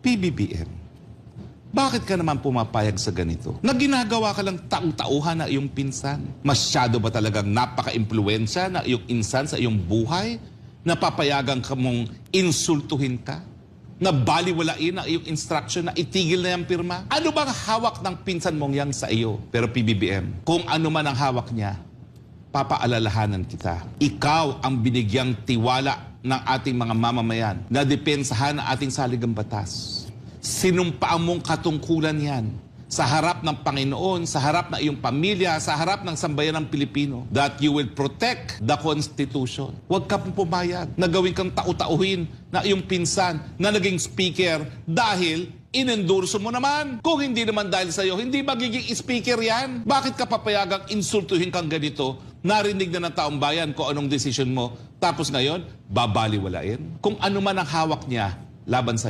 PBBM, bakit ka naman pumapayag sa ganito? Na ginagawa ka lang taong-tauhan na iyong pinsan. Masyado ba talagang napaka-impluensya na iyong insan sa iyong buhay? Napapayagan ka mong insultuhin ka? Na baliwalain ang iyong instruction na itigil na yung pirma? Ano bang hawak ng pinsan mong yang sa iyo? Pero PBBM, kung ano man ang hawak niya, papaalalahanan kita. Ikaw ang binigyang tiwala ng ating mga mamamayan na depensahan ang ating saligang batas. Sinumpaan mong katungkulan yan sa harap ng Panginoon, sa harap ng iyong pamilya, sa harap ng sambayan ng Pilipino, that you will protect the Constitution. Huwag ka pong pumayag na gawin kang tau-tauhin na iyong pinsan na naging speaker dahil inendorso mo naman. Kung hindi naman dahil sa'yo, hindi magiging speaker yan. Bakit ka papayagang insultuhin kang ganito? Narinig na ng taong bayan kung anong decision mo. Tapos ngayon, babaliwalain. Kung ano man ang hawak niya laban sa